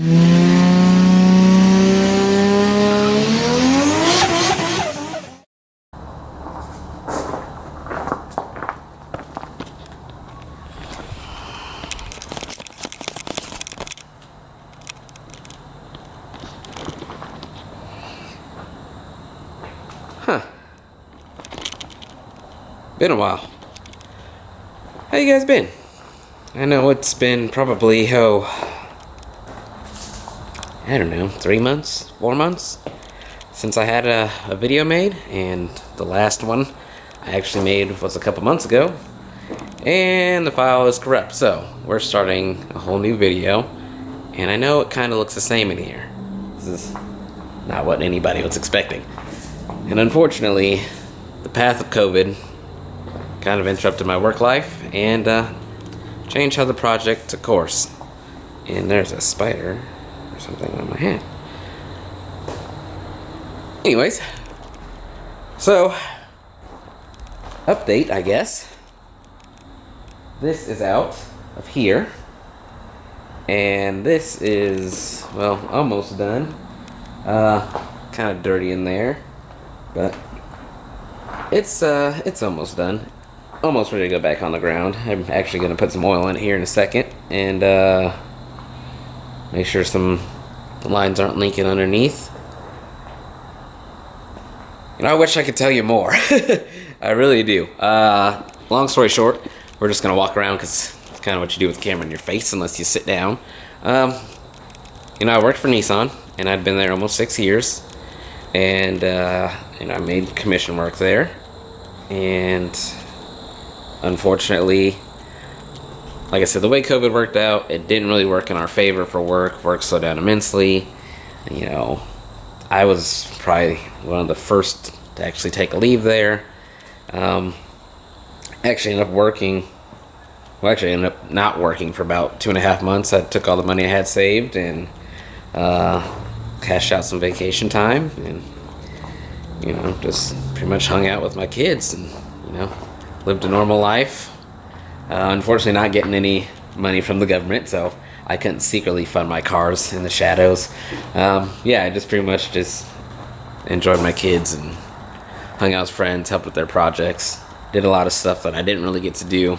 Huh. Been a while. How you guys been? I know it's been probably, I don't know, 3 months, 4 months since I had a video made, and the last one I actually made was a couple months ago, and the file is corrupt, so we're starting a whole new video, and I know it kind of looks the same in here. This is not what anybody was expecting. And unfortunately, the path of COVID kind of interrupted my work life and changed how the project took course. And there's a spider or something on my hand. Anyways, so update, I guess. This is out of here, and this is, well, almost done. Kind of dirty in there, but it's almost done. Almost ready to go back on the ground. I'm actually going to put some oil in it here in a second and make sure the lines aren't leaking underneath. You know, I wish I could tell you more. I really do. Long story short, we're just going to walk around because it's kind of what you do with the camera in your face unless you sit down. You know, I worked for Nissan, and I'd been there almost 6 years. And I made commission work there. And unfortunately, like I said, the way COVID worked out, it didn't really work in our favor for work. Work slowed down immensely. You know, I was probably one of the first to actually take a leave there. Actually ended up working, well, actually ended up not working for about 2.5 months. I took all the money I had saved and cashed out some vacation time and, you know, just pretty much hung out with my kids and, you know, lived a normal life. Unfortunately, not getting any money from the government, so I couldn't secretly fund my cars in the shadows. Yeah, I just pretty much just enjoyed my kids and hung out with friends, helped with their projects, did a lot of stuff that I didn't really get to do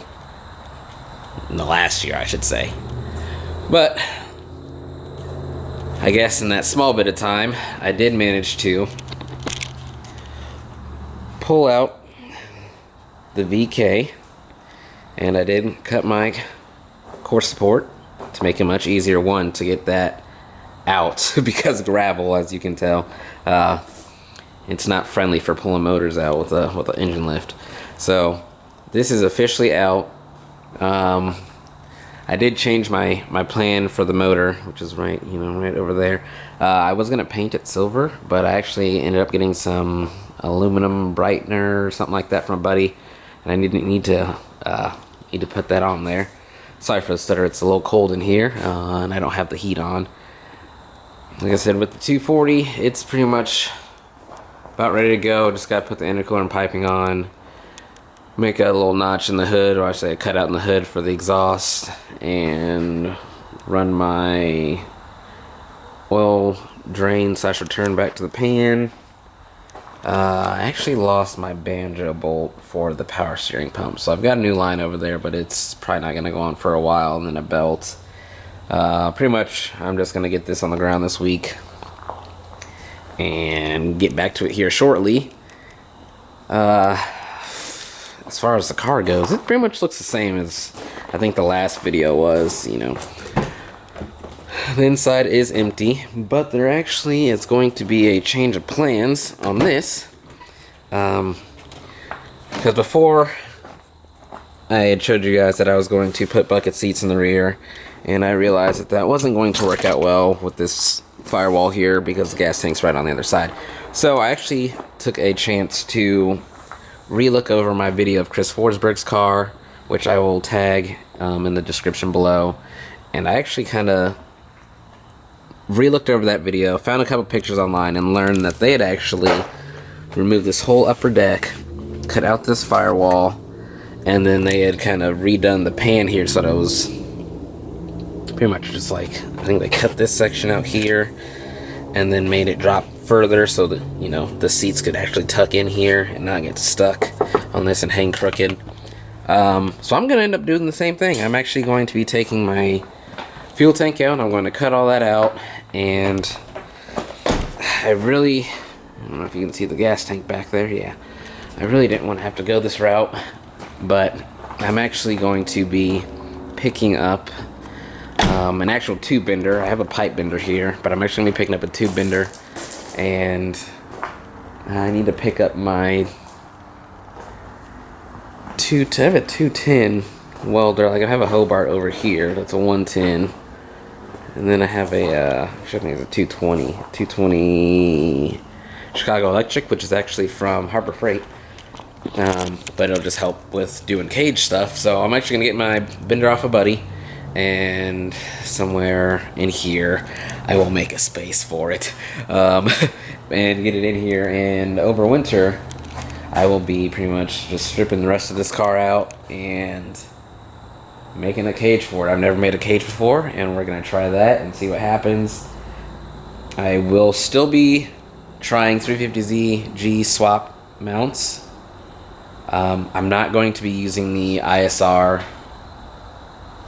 in the last year, I should say. But I guess in that small bit of time, I did manage to pull out the VK, and I did cut my core support to make it much easier, one, to get that out because gravel, as you can tell, it's not friendly for pulling motors out with a engine lift. So this is officially out. I did change my plan for the motor, which is right over there. I was gonna paint it silver, but I actually ended up getting some aluminum brightener or something like that from a buddy, and I need to put that on there. Sorry for the stutter, it's a little cold in here, and I don't have the heat on. Like I said, with the 240, it's pretty much about ready to go. Just gotta put the intercooler and piping on, make a little notch in the hood, or I say a cutout in the hood for the exhaust, and run my oil drain / return back to the pan. I actually lost my banjo bolt for the power steering pump, so I've got a new line over there, but it's probably not going to go on for a while, and then a belt. Pretty much, I'm just going to get this on the ground this week and get back to it here shortly. As far as the car goes, it pretty much looks the same as I think the last video was, you know. The inside is empty, but there actually is going to be a change of plans on this. Because before, I had showed you guys that I was going to put bucket seats in the rear, and I realized that that wasn't going to work out well with this firewall here because the gas tank's right on the other side. So I actually took a chance to re-look over my video of Chris Forsberg's car, which I will tag in the description below, and I actually kind of re-looked over that video, found a couple pictures online, and learned that they had actually removed this whole upper deck, cut out this firewall, and then they had kind of redone the pan here so that it was pretty much just like, I think they cut this section out here and then made it drop further so that, you know, the seats could actually tuck in here and not get stuck on this and hang crooked. So I'm gonna end up doing the same thing. I'm actually going to be taking my fuel tank out. I'm going to cut all that out, and I don't know if you can see the gas tank back there. Yeah, I really didn't want to have to go this route, but I'm actually going to be picking up an actual tube bender. I have a pipe bender here, but I'm actually going to be picking up a tube bender, and I need to pick up my I have a 210 welder. Like, I have a Hobart over here that's a 110, and then I have a actually I think it's a 220 Chicago Electric, which is actually from Harbor Freight, but it'll just help with doing cage stuff. So I'm actually gonna get my bender off a buddy, and somewhere in here I will make a space for it, and get it in here. And over winter I will be pretty much just stripping the rest of this car out and making a cage for it. I've never made a cage before, and we're gonna try that and see what happens. I will still be trying 350Z G swap mounts. I'm not going to be using the ISR.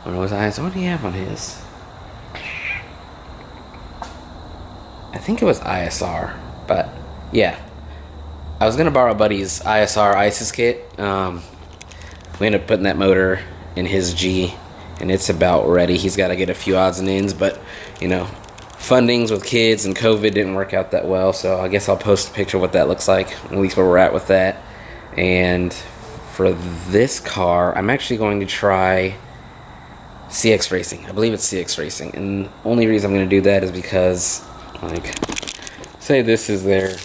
What was ISR? What do you have on his? I think it was ISR, but yeah. I was gonna borrow a buddy's ISR ISIS kit. We ended up putting that motor in his G, and it's about ready. He's got to get a few odds and ends, but you know, fundings with kids and COVID didn't work out that well. So I guess I'll post a picture of what that looks like, at least where we're at with that. And for this car, I'm actually going to try CX Racing. I believe it's CX Racing, and the only reason I'm going to do that is because, like, say this is their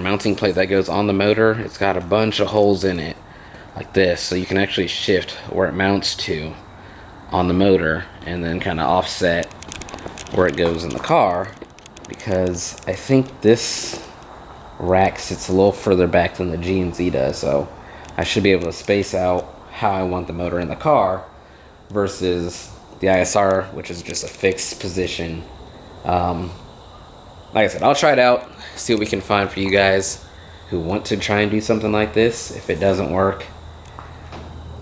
mounting plate that goes on the motor. It's got a bunch of holes in it like this, so you can actually shift where it mounts to on the motor and then kind of offset where it goes in the car, because I think this rack sits a little further back than the G and Z does, so I should be able to space out how I want the motor in the car versus the ISR, which is just a fixed position. Like I said, I'll try it out, see what we can find for you guys who want to try and do something like this. If it doesn't work,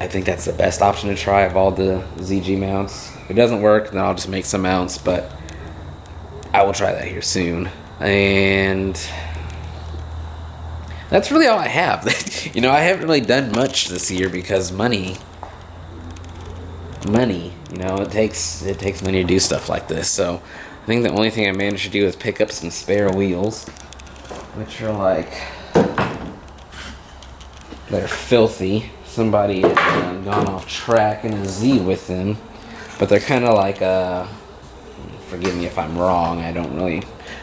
I think that's the best option to try of all the ZG mounts. If it doesn't work, then I'll just make some mounts, but I will try that here soon. And that's really all I have. You know, I haven't really done much this year because money, you know, it takes money to do stuff like this. So I think the only thing I managed to do is pick up some spare wheels, which are like, they're filthy. Somebody had gone off track in a Z with them, but they're kind of like, forgive me if I'm wrong,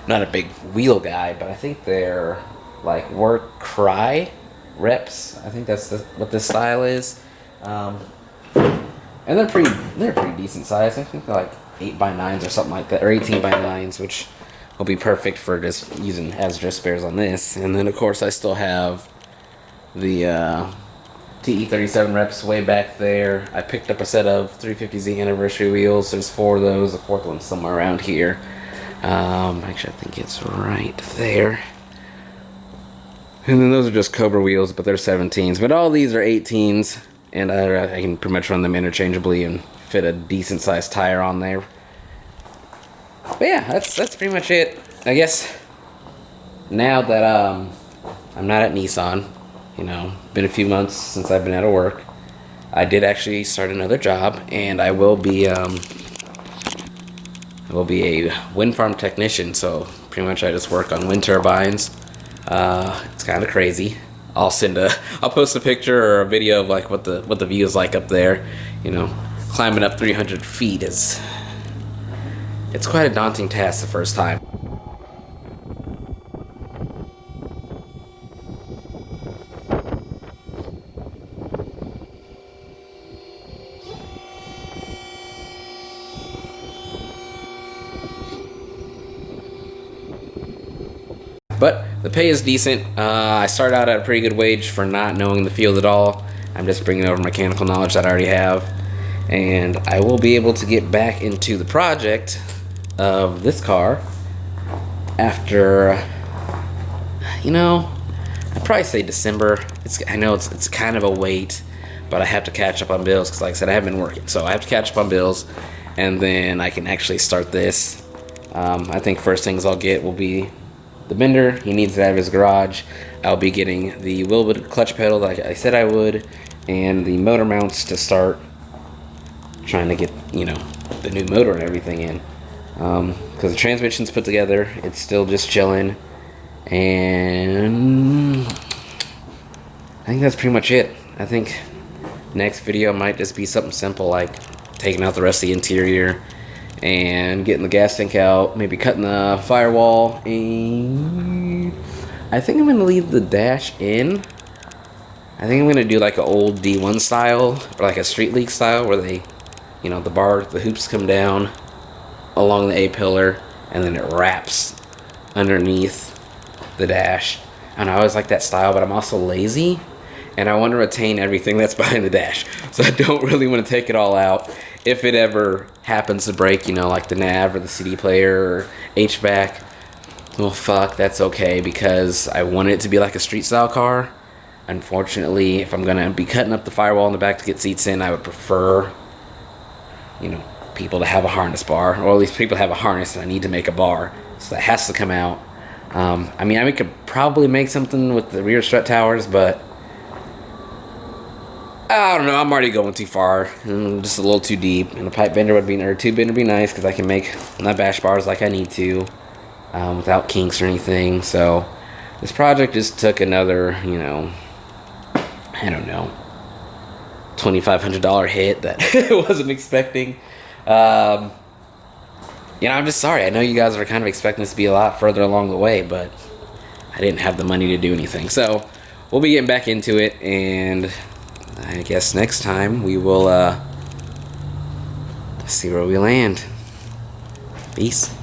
not a big wheel guy, but I think they're like work cry reps. I think that's what this style is. And they're pretty decent size. I think they're like 8x9s or something like that, or 18x9s, which will be perfect for just using as dress spares on this. And then of course I still have the TE37 reps way back there. I picked up a set of 350Z anniversary wheels. There's 4 of those. The 4th one's somewhere around here. Actually, I think it's right there. And then those are just Cobra wheels, but they're 17s. But all these are 18s, and I can pretty much run them interchangeably and fit a decent sized tire on there. But yeah, that's pretty much it. I guess now that I'm not at Nissan, you know, been a few months since I've been out of work, I did actually start another job, and I will be a wind farm technician. So pretty much I just work on wind turbines. It's kind of crazy. I'll post a picture or a video of like what the view is like up there. You know, climbing up 300 feet it's quite a daunting task the first time. But the pay is decent. I started out at a pretty good wage for not knowing the field at all. I'm just bringing over mechanical knowledge that I already have. and I will be able to get back into the project of this car after, you know, I'd probably say December. I know it's kind of a wait, but I have to catch up on bills because, like I said, I haven't been working, so I have to catch up on bills, and then I can actually start this. I think first things I'll get will be the bender. He needs it out of his garage. I'll be getting the wheel clutch pedal like I said I would, and the motor mounts to start trying to get, you know, the new motor and everything in. Because the transmission's put together, it's still just chilling, and I think that's pretty much it. I think next video might just be something simple like taking out the rest of the interior and getting the gas tank out, maybe cutting the firewall, and I think I'm gonna leave the dash in. I think I'm gonna do like an old D1 style, or like a street league style, where they, you know, the hoops come down along the A-pillar and then it wraps underneath the dash. And I always like that style, but I'm also lazy and I want to retain everything that's behind the dash, so I don't really want to take it all out. If it ever happens to break, you know, like the nav or the CD player or HVAC, well, fuck, that's okay, because I want it to be like a street style car. Unfortunately, if I'm gonna be cutting up the firewall in the back to get seats in, I would prefer, you know, people to have a harness bar, or at least people have a harness, and I need to make a bar, so that has to come out. I mean, I could probably make something with the rear strut towers, but I don't know, I'm already going too far, just a little too deep, and a pipe bender would be, or tube bender would be nice, because I can make my bash bars like I need to, without kinks or anything. So this project just took another, you know, I don't know, $2,500 hit that I wasn't expecting. You know, I'm just sorry. I know you guys are kind of expecting this to be a lot further along the way, but I didn't have the money to do anything. So we'll be getting back into it, and I guess next time we will see where we land. Peace.